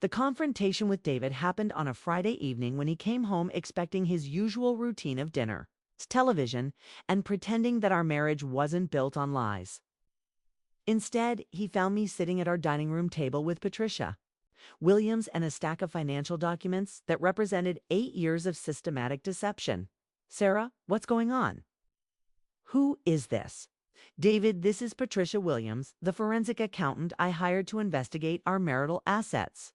The confrontation with David happened on a Friday evening when he came home expecting his usual routine of dinner, television, and pretending that our marriage wasn't built on lies. Instead, he found me sitting at our dining room table with Patricia Williams and a stack of financial documents that represented 8 years of systematic deception. Sarah, what's going on? Who is this? David, this is Patricia Williams, the forensic accountant I hired to investigate our marital assets.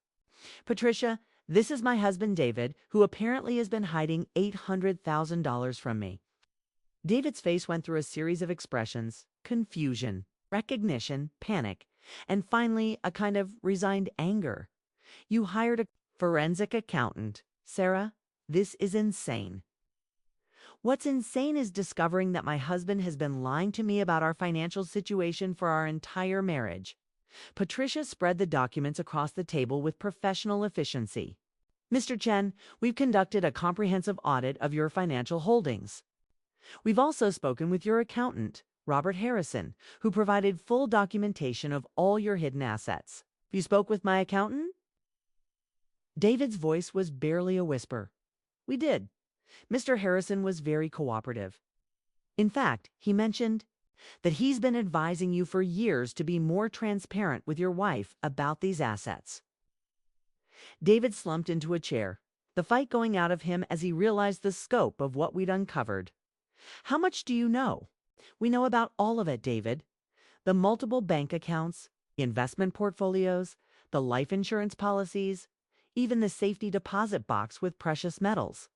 Patricia, this is my husband David, who apparently has been hiding $800,000 from me. David's face went through a series of expressions: confusion, recognition, panic, and finally a kind of resigned anger. You hired a forensic accountant. Sarah, this is insane. What's insane is discovering that my husband has been lying to me about our financial situation for our entire marriage. Patricia spread the documents across the table with professional efficiency. Mr. Chen, we've conducted a comprehensive audit of your financial holdings. We've also spoken with your accountant, Robert Harrison, who provided full documentation of all your hidden assets. You spoke with my accountant? David's voice was barely a whisper. We did. Mr. Harrison was very cooperative. In fact, he mentioned that he's been advising you for years to be more transparent with your wife about these assets. David slumped into a chair, the fight going out of him as he realized the scope of what we'd uncovered. How much do you know? We know about all of it, David. The multiple bank accounts, the investment portfolios, the life insurance policies, even the safety deposit box with precious metals.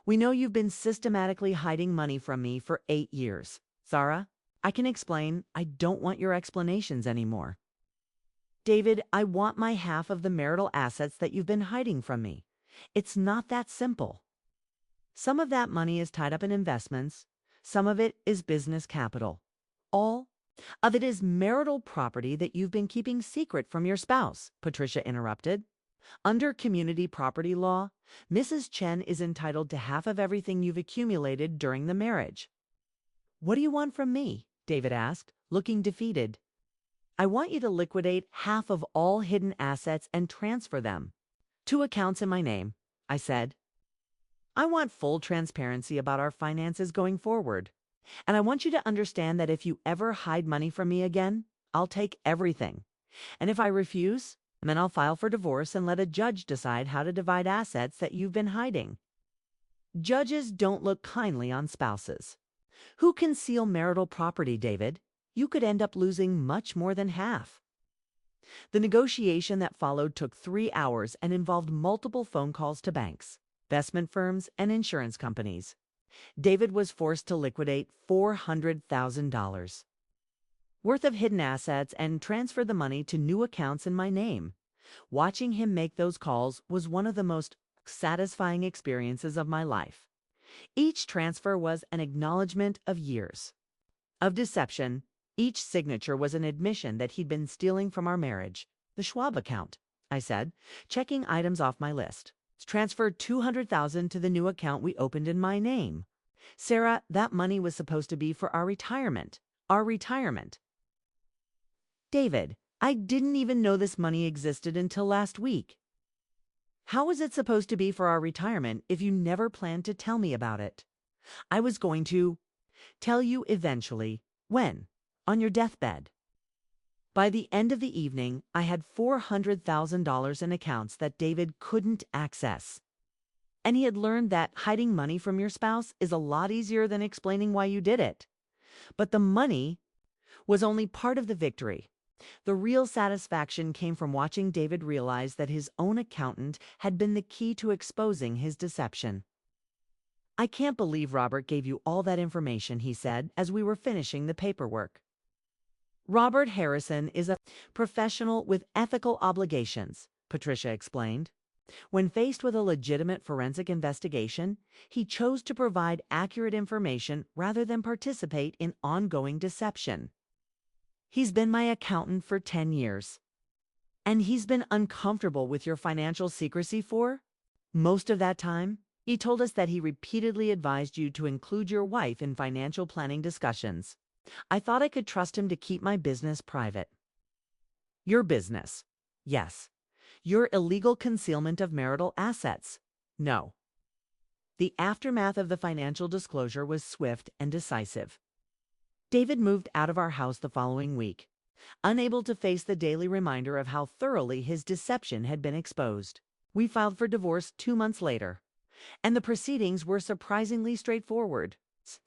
We know you've been systematically hiding money from me for 8 years. Sarah, I can explain. I don't want your explanations anymore. David, I want my half of the marital assets that you've been hiding from me. It's not that simple. Some of that money is tied up in investments. Some of it is business capital. All of it is marital property that you've been keeping secret from your spouse, Patricia interrupted. Under community property law, Mrs. Chen is entitled to half of everything you've accumulated during the marriage. What do you want from me? David asked, looking defeated. I want you to liquidate half of all hidden assets and transfer them. 2 accounts in my name, I said. I want full transparency about our finances going forward. And I want you to understand that if you ever hide money from me again, I'll take everything. And if I refuse, then I'll file for divorce and let a judge decide how to divide assets that you've been hiding. Judges don't look kindly on spouses. Who can conceal marital property, David? You could end up losing much more than half. The negotiation that followed took 3 hours and involved multiple phone calls to banks, investment firms, and insurance companies. David was forced to liquidate $400,000 worth of hidden assets and transfer the money to new accounts in my name. Watching him make those calls was one of the most satisfying experiences of my life. Each transfer was an acknowledgement of years of deception. Each signature was an admission that he'd been stealing from our marriage. The Schwab account, I said, checking items off my list. Transfer $200,000 to the new account we opened in my name. Sarah, that money was supposed to be for our retirement. Our retirement. David, I didn't even know this money existed until last week. How was it supposed to be for our retirement if you never planned to tell me about it? I was going to tell you eventually. When? On your deathbed. By the end of the evening, I had $400,000 in accounts that David couldn't access. And he had learned that hiding money from your spouse is a lot easier than explaining why you did it. But the money was only part of the victory. The real satisfaction came from watching David realize that his own accountant had been the key to exposing his deception. I can't believe Robert gave you all that information, he said, as we were finishing the paperwork. Robert Harrison is a professional with ethical obligations, Patricia explained. When faced with a legitimate forensic investigation, he chose to provide accurate information rather than participate in ongoing deception. He's been my accountant for 10 years. And he's been uncomfortable with your financial secrecy for most of that time. He told us that he repeatedly advised you to include your wife in financial planning discussions. I thought I could trust him to keep my business private. Your business. Yes. Your illegal concealment of marital assets. No. The aftermath of the financial disclosure was swift and decisive. David moved out of our house the following week, unable to face the daily reminder of how thoroughly his deception had been exposed. We filed for divorce 2 months later, and the proceedings were surprisingly straightforward,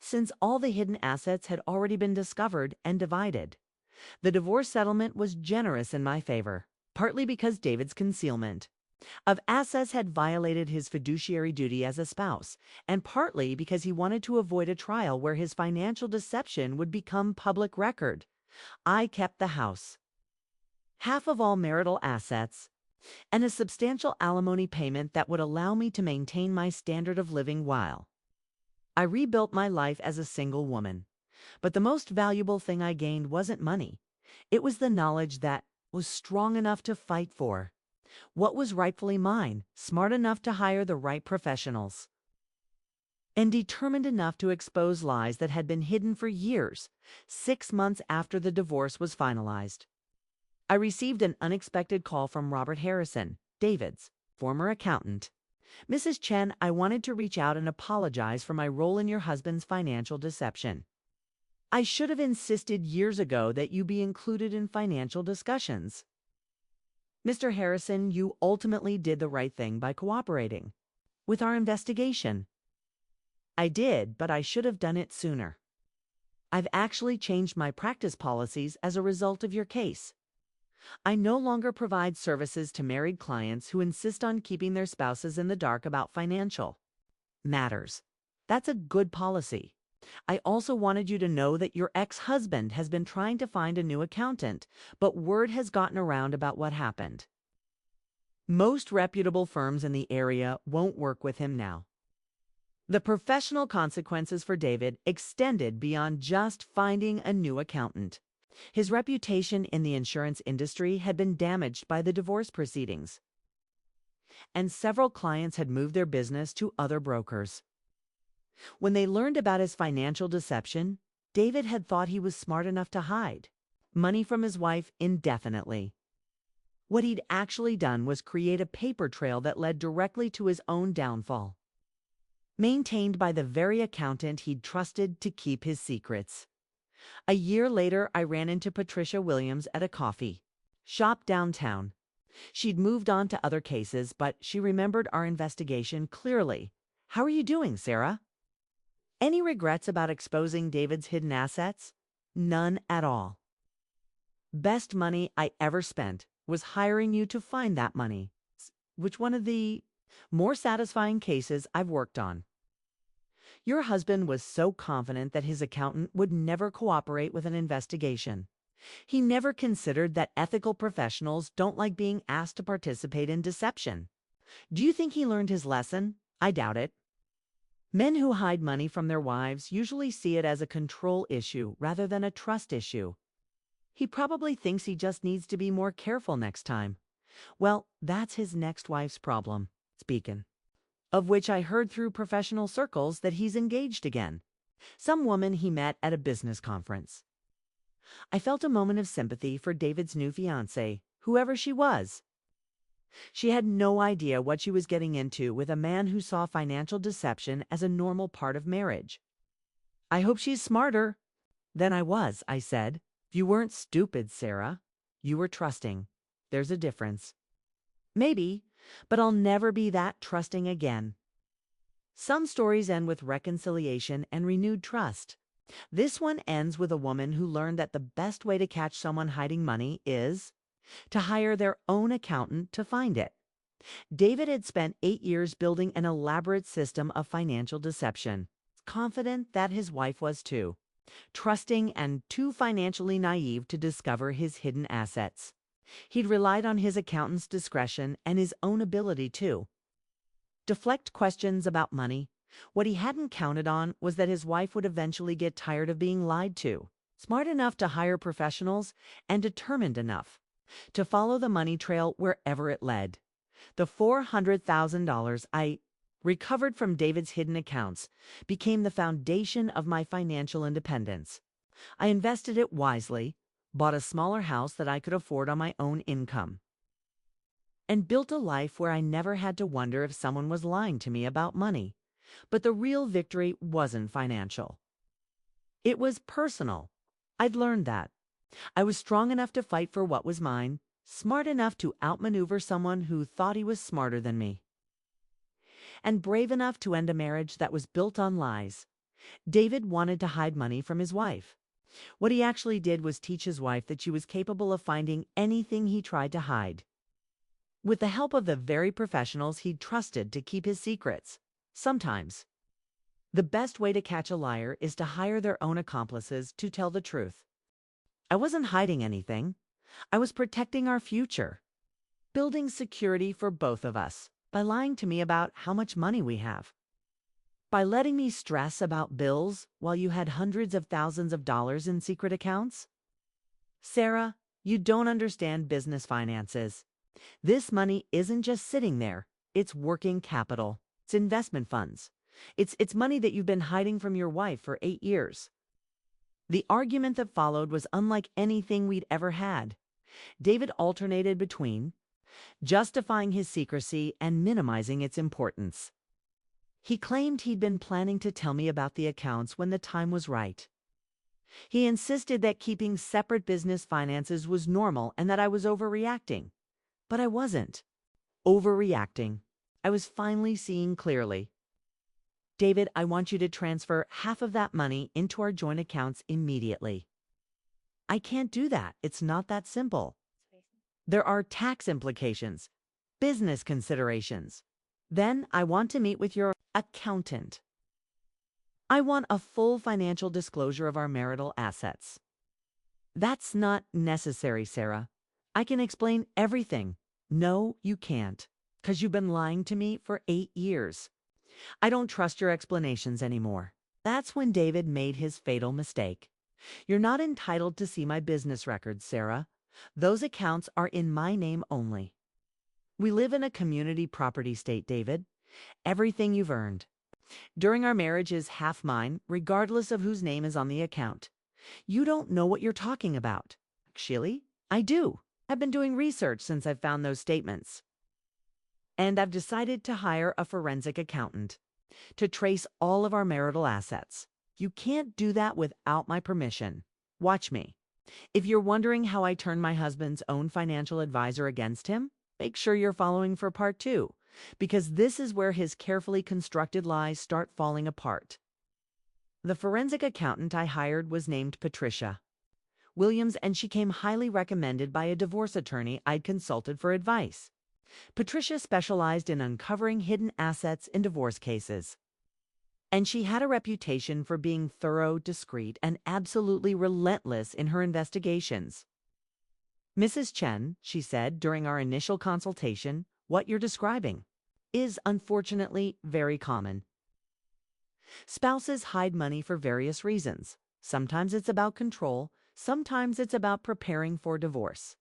since all the hidden assets had already been discovered and divided. The divorce settlement was generous in my favor, partly because David's concealment of assets had violated his fiduciary duty as a spouse, and partly because he wanted to avoid a trial where his financial deception would become public record. I kept the house, half of all marital assets, and a substantial alimony payment that would allow me to maintain my standard of living while I rebuilt my life as a single woman. But the most valuable thing I gained wasn't money. It was the knowledge that was strong enough to fight for what was rightfully mine, smart enough to hire the right professionals, and determined enough to expose lies that had been hidden for years. 6 months after the divorce was finalized, I received an unexpected call from Robert Harrison, David's former accountant. "Mrs. Chen, I wanted to reach out and apologize for my role in your husband's financial deception. I should have insisted years ago that you be included in financial discussions. Mr. Harrison, you ultimately did the right thing by cooperating with our investigation." "I did, but I should have done it sooner. I've actually changed my practice policies as a result of your case. I no longer provide services to married clients who insist on keeping their spouses in the dark about financial matters. That's a good policy. I also wanted you to know that your ex-husband has been trying to find a new accountant, but word has gotten around about what happened. Most reputable firms in the area won't work with him now." The professional consequences for David extended beyond just finding a new accountant. His reputation in the insurance industry had been damaged by the divorce proceedings, and several clients had moved their business to other brokers. When they learned about his financial deception, David had thought he was smart enough to hide money from his wife indefinitely. What he'd actually done was create a paper trail that led directly to his own downfall, maintained by the very accountant he'd trusted to keep his secrets. A year later, I ran into Patricia Williams at a coffee shop downtown. She'd moved on to other cases, but she remembered our investigation clearly. "How are you doing, Sarah? Any regrets about exposing David's hidden assets?" "None at all. Best money I ever spent was hiring you to find that money." "Which one of the more satisfying cases I've worked on?" "Your husband was so confident that his accountant would never cooperate with an investigation. He never considered that ethical professionals don't like being asked to participate in deception. Do you think he learned his lesson? I doubt it. Men who hide money from their wives usually see it as a control issue rather than a trust issue. He probably thinks he just needs to be more careful next time. Well, that's his next wife's problem, speaking of which I heard through professional circles that he's engaged again. Some woman he met at a business conference." I felt a moment of sympathy for David's new fiancée, whoever she was. She had no idea what she was getting into with a man who saw financial deception as a normal part of marriage. "I hope she's smarter than I was," I said. "You weren't stupid, Sarah. You were trusting. There's a difference." "Maybe, but I'll never be that trusting again." Some stories end with reconciliation and renewed trust. This one ends with a woman who learned that the best way to catch someone hiding money is to hire their own accountant to find it. David had spent 8 years building an elaborate system of financial deception, confident that his wife was too, trusting and too financially naive to discover his hidden assets. He'd relied on his accountant's discretion and his own ability to deflect questions about money. What he hadn't counted on was that his wife would eventually get tired of being lied to, smart enough to hire professionals, and determined enough to follow the money trail wherever it led. The $400,000 I recovered from David's hidden accounts became the foundation of my financial independence. I invested it wisely, bought a smaller house that I could afford on my own income, and built a life where I never had to wonder if someone was lying to me about money. But the real victory wasn't financial. It was personal. I'd learned that. I was strong enough to fight for what was mine, smart enough to outmaneuver someone who thought he was smarter than me, and brave enough to end a marriage that was built on lies. David wanted to hide money from his wife. What he actually did was teach his wife that she was capable of finding anything he tried to hide, with the help of the very professionals he'd trusted to keep his secrets. Sometimes, the best way to catch a liar is to hire their own accomplices to tell the truth. I wasn't hiding anything. I was protecting our future, building security for both of us by lying to me about how much money we have, by letting me stress about bills while you had hundreds of thousands of dollars in secret accounts. Sarah, you don't understand business finances. This money isn't just sitting there. It's working capital. It's investment funds. It's money that you've been hiding from your wife for 8 years. The argument that followed was unlike anything we'd ever had. David alternated between justifying his secrecy and minimizing its importance. He claimed he'd been planning to tell me about the accounts when the time was right. He insisted that keeping separate business finances was normal and that I was overreacting. But I wasn't overreacting. I was finally seeing clearly. David, I want you to transfer half of that money into our joint accounts immediately. I can't do that. It's not that simple. There are tax implications, business considerations. Then I want to meet with your accountant. I want a full financial disclosure of our marital assets. That's not necessary, Sarah. I can explain everything. No, you can't, because you've been lying to me for 8 years. I don't trust your explanations anymore. That's when David made his fatal mistake. You're not entitled to see my business records, Sarah. Those accounts are in my name only. We live in a community property state, David. Everything you've earned during our marriage is half mine, regardless of whose name is on the account. You don't know what you're talking about. Actually, I do. I've been doing research since I found those statements. And I've decided to hire a forensic accountant to trace all of our marital assets. You can't do that without my permission. Watch me. If you're wondering how I turned my husband's own financial advisor against him, make sure you're following for part 2, because this is where his carefully constructed lies start falling apart. The forensic accountant I hired was named Patricia Williams, and she came highly recommended by a divorce attorney I'd consulted for advice. Patricia specialized in uncovering hidden assets in divorce cases, and she had a reputation for being thorough, discreet, and absolutely relentless in her investigations. Mrs. Chen, she said during our initial consultation, what you're describing is unfortunately very common. Spouses hide money for various reasons. Sometimes it's about control, sometimes it's about preparing for divorce.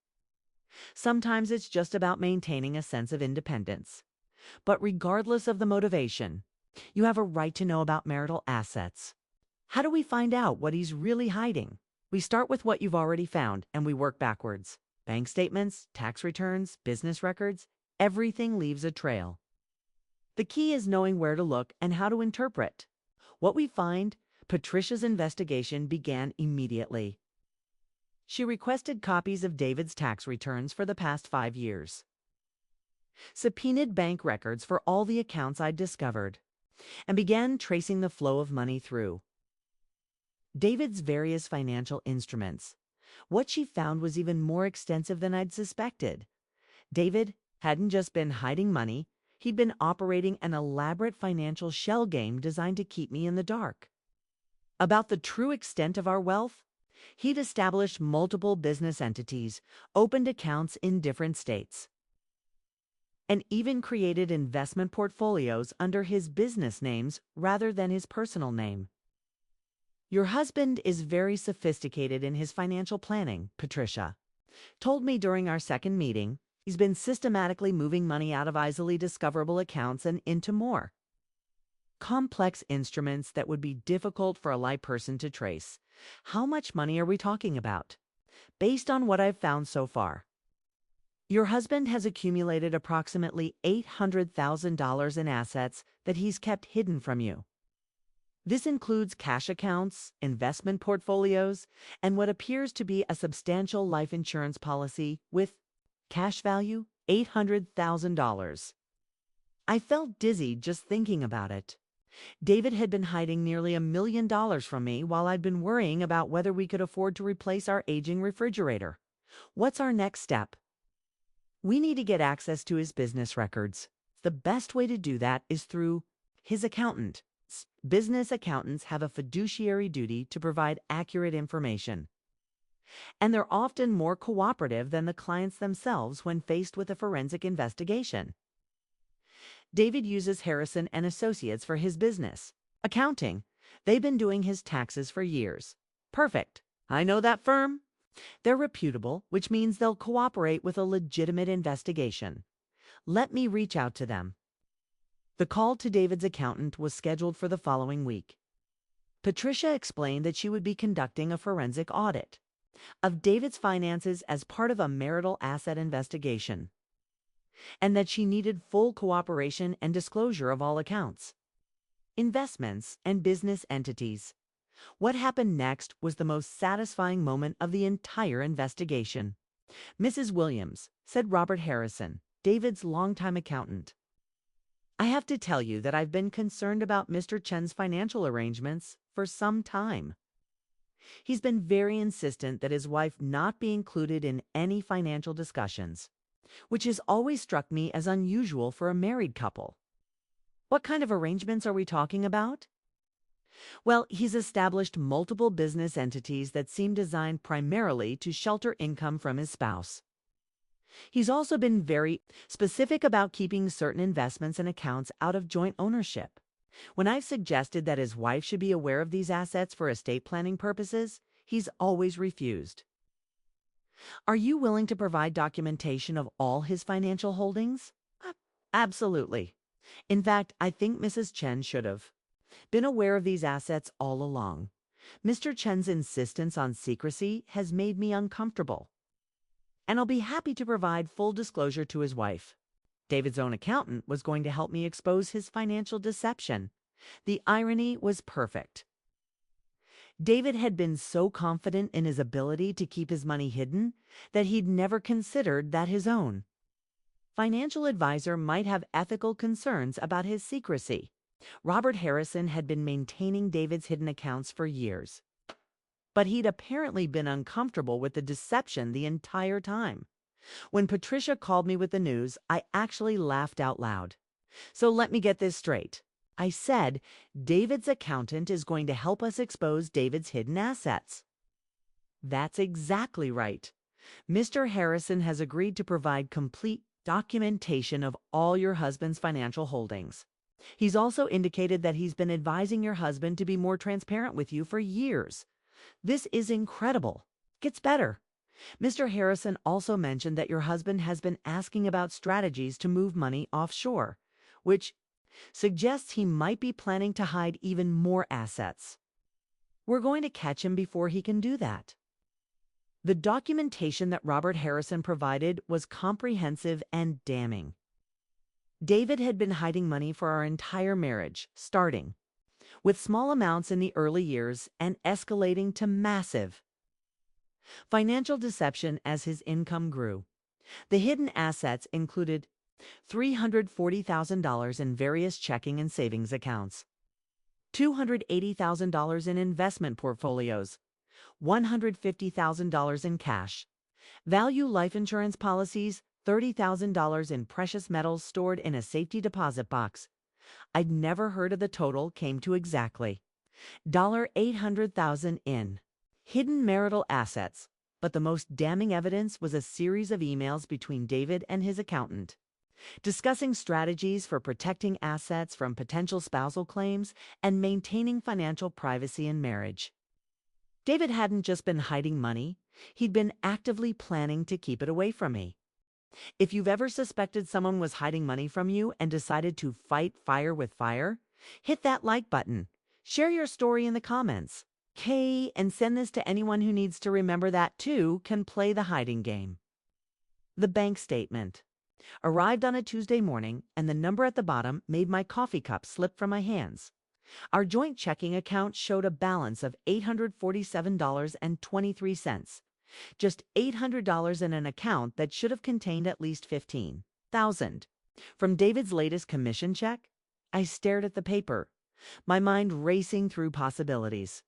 Sometimes it's just about maintaining a sense of independence. But regardless of the motivation, you have a right to know about marital assets. How do we find out what he's really hiding? We start with what you've already found, and we work backwards. Bank statements, tax returns, business records, everything leaves a trail. The key is knowing where to look and how to interpret. What we find, Patricia's investigation began immediately. She requested copies of David's tax returns for the past 5 years, subpoenaed bank records for all the accounts I'd discovered, and began tracing the flow of money through David's various financial instruments. What she found was even more extensive than I'd suspected. David hadn't just been hiding money, he'd been operating an elaborate financial shell game designed to keep me in the dark. About the true extent of our wealth, he'd established multiple business entities, opened accounts in different states, and even created investment portfolios under his business names rather than his personal name. Your husband is very sophisticated in his financial planning, Patricia told me during our second meeting. He's been systematically moving money out of easily discoverable accounts and into more complex instruments that would be difficult for a layperson to trace. How much money are we talking about? Based on what I've found so far, Your husband has accumulated approximately $800,000 in assets that he's kept hidden from you. This includes cash accounts, investment portfolios, and what appears to be a substantial life insurance policy with cash value $800,000. I felt dizzy just thinking about it. David had been hiding nearly $1 million from me while I'd been worrying about whether we could afford to replace our aging refrigerator. What's our next step? We need to get access to his business records. The best way to do that is through his accountant. Business accountants have a fiduciary duty to provide accurate information, and they're often more cooperative than the clients themselves when faced with a forensic investigation. David uses Harrison and Associates for his business accounting. They've been doing his taxes for years. Perfect. I know that firm. They're reputable, which means they'll cooperate with a legitimate investigation. Let me reach out to them. The call to David's accountant was scheduled for the following week. Patricia explained that she would be conducting a forensic audit of David's finances as part of a marital asset investigation, and that she needed full cooperation and disclosure of all accounts, investments, and business entities. What happened next was the most satisfying moment of the entire investigation. "Mrs. Williams," said Robert Harrison, David's longtime accountant, "I have to tell you that I've been concerned about Mr. Chen's financial arrangements for some time. He's been very insistent that his wife not be included in any financial discussions, which has always struck me as unusual for a married couple." "What kind of arrangements are we talking about?" "Well, he's established multiple business entities that seem designed primarily to shelter income from his spouse. He's also been very specific about keeping certain investments and accounts out of joint ownership. When I've suggested that his wife should be aware of these assets for estate planning purposes, he's always refused." "Are you willing to provide documentation of all his financial holdings?" Absolutely. In fact, I think Mrs. Chen should have been aware of these assets all along. Mr. Chen's insistence on secrecy has made me uncomfortable, and I'll be happy to provide full disclosure to his wife." David's own accountant was going to help me expose his financial deception. The irony was perfect. David had been so confident in his ability to keep his money hidden that he'd never considered that his own financial advisor might have ethical concerns about his secrecy. Robert Harrison had been maintaining David's hidden accounts for years, but he'd apparently been uncomfortable with the deception the entire time. When Patricia called me with the news, I actually laughed out loud. "So let me get this straight." I said, "David's accountant is going to help us expose David's hidden assets." "That's exactly right. Mr. Harrison has agreed to provide complete documentation of all your husband's financial holdings. He's also indicated that he's been advising your husband to be more transparent with you for years. This is incredible. Gets better. Mr. Harrison also mentioned that your husband has been asking about strategies to move money offshore, which suggests he might be planning to hide even more assets. We're going to catch him before he can do that." The documentation that Robert Harrison provided was comprehensive and damning. David had been hiding money for our entire marriage, starting with small amounts in the early years and escalating to massive financial deception as his income grew. The hidden assets included $340,000 in various checking and savings accounts, $280,000 in investment portfolios, $150,000 in cash, value life insurance policies, $30,000 in precious metals stored in a safety deposit box. I'd never heard of the total came to exactly $800,000 in hidden marital assets, but the most damning evidence was a series of emails between David and his accountant, discussing strategies for protecting assets from potential spousal claims and maintaining financial privacy in marriage. David hadn't just been hiding money, he'd been actively planning to keep it away from me. If you've ever suspected someone was hiding money from you and decided to fight fire with fire, hit that like button. Share your story in the comments. And send this to anyone who needs to remember that too can play the hiding game. The bank statement arrived on a Tuesday morning, and the number at the bottom made my coffee cup slip from my hands. Our joint checking account showed a balance of $847.23. Just $800 in an account that should have contained at least $15,000. From David's latest commission check, I stared at the paper, my mind racing through possibilities.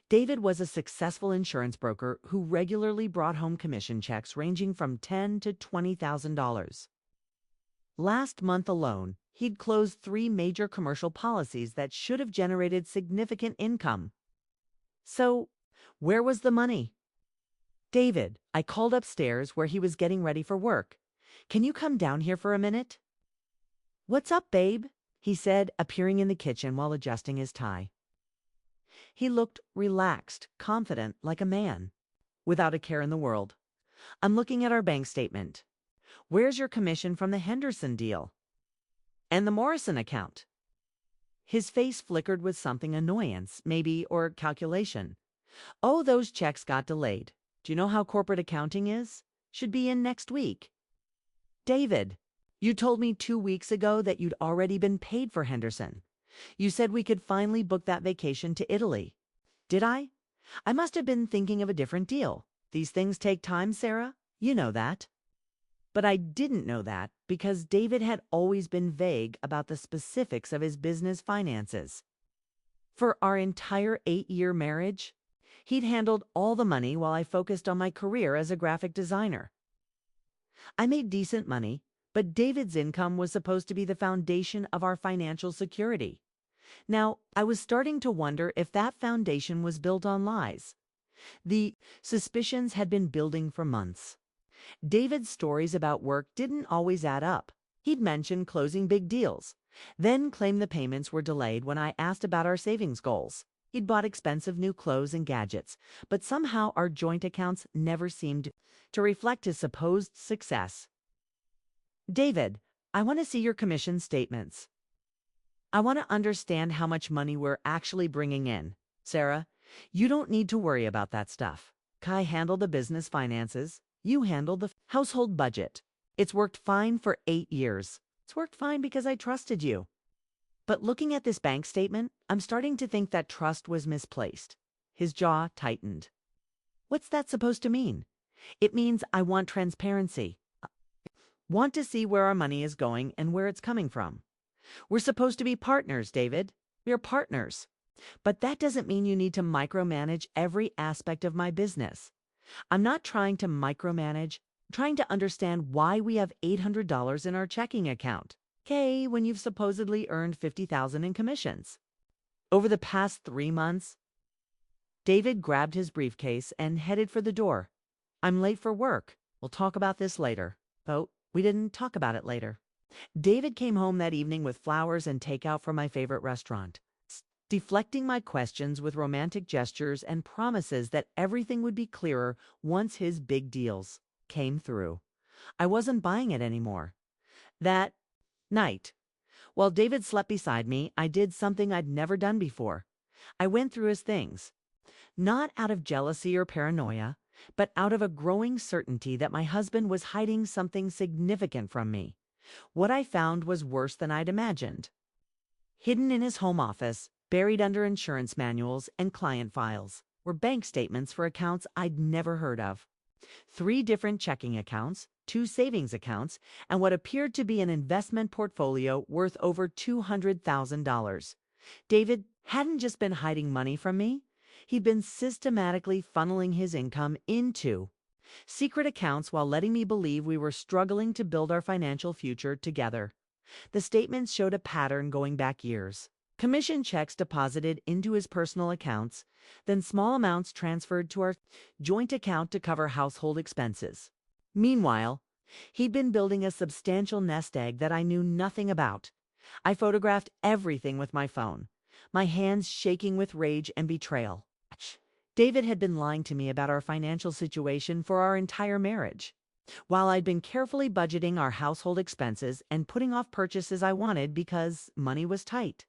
David was a successful insurance broker who regularly brought home commission checks ranging from $10,000 to $20,000. Last month alone, he'd closed 3 major commercial policies that should have generated significant income. So, where was the money? David, I called upstairs where he was getting ready for work. Can you come down here for a minute? What's up, babe? He said, appearing in the kitchen while adjusting his tie. He looked relaxed, confident, like a man, without a care in the world. I'm looking at our bank statement. Where's your commission from the Henderson deal? And the Morrison account? His face flickered with something annoyance, maybe, or calculation. Oh, those checks got delayed. Do you know how corporate accounting is? Should be in next week. David, you told me 2 weeks ago that you'd already been paid for Henderson. You said we could finally book that vacation to Italy. Did I? I must have been thinking of a different deal. These things take time, Sarah. You know that. But I didn't know that because David had always been vague about the specifics of his business finances. For our entire 8-year marriage, he'd handled all the money while I focused on my career as a graphic designer. I made decent money, but David's income was supposed to be the foundation of our financial security. Now, I was starting to wonder if that foundation was built on lies. The suspicions had been building for months. David's stories about work didn't always add up. He'd mentioned closing big deals, then claimed the payments were delayed when I asked about our savings goals. He'd bought expensive new clothes and gadgets, but somehow our joint accounts never seemed to reflect his supposed success. David, I want to see your commission statements. I want to understand how much money we're actually bringing in. Sarah, you don't need to worry about that stuff. Kai handled the business finances. You handled the household budget. It's worked fine for 8 years. It's worked fine because I trusted you. But looking at this bank statement, I'm starting to think that trust was misplaced. His jaw tightened. What's that supposed to mean? It means I want transparency. Want to see where our money is going and where it's coming from. We're supposed to be partners, David. We're partners. But that doesn't mean you need to micromanage every aspect of my business. I'm not trying to micromanage. I'm trying to understand why we have $800 in our checking account. Okay, when you've supposedly earned $50,000 in commissions. Over the past 3 months, David grabbed his briefcase and headed for the door. I'm late for work. We'll talk about this later. Oh, we didn't talk about it later. David came home that evening with flowers and takeout from my favorite restaurant, deflecting my questions with romantic gestures and promises that everything would be clearer once his big deals came through. I wasn't buying it anymore. That night, while David slept beside me, I did something I'd never done before. I went through his things, not out of jealousy or paranoia, but out of a growing certainty that my husband was hiding something significant from me. What I found was worse than I'd imagined. Hidden in his home office, buried under insurance manuals and client files, were bank statements for accounts I'd never heard of. 3 different checking accounts, 2 savings accounts, and what appeared to be an investment portfolio worth over $200,000. David hadn't just been hiding money from me. He'd been systematically funneling his income into secret accounts while letting me believe we were struggling to build our financial future together. The statements showed a pattern going back years. Commission checks deposited into his personal accounts, then small amounts transferred to our joint account to cover household expenses. Meanwhile, he'd been building a substantial nest egg that I knew nothing about. I photographed everything with my phone, my hands shaking with rage and betrayal. David had been lying to me about our financial situation for our entire marriage. While I'd been carefully budgeting our household expenses and putting off purchases I wanted because money was tight,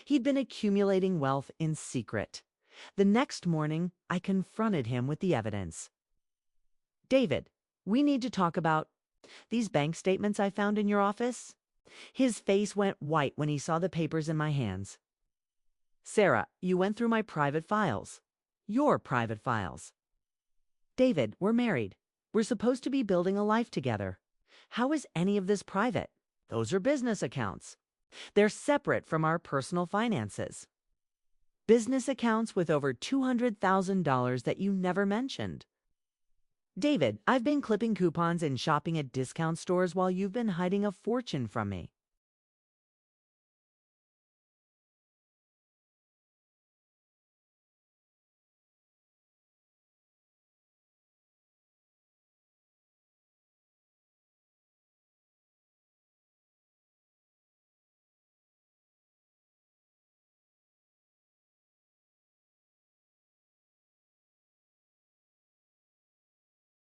he'd been accumulating wealth in secret. The next morning, I confronted him with the evidence. David, we need to talk about These bank statements I found in your office? His face went white when he saw the papers in my hands. Sarah, you went through my private files. Your private files. David, we're married. We're supposed to be building a life together. How is any of this private? Those are business accounts. They're separate from our personal finances. Business accounts with over $200,000 that you never mentioned. David, I've been clipping coupons and shopping at discount stores while you've been hiding a fortune from me.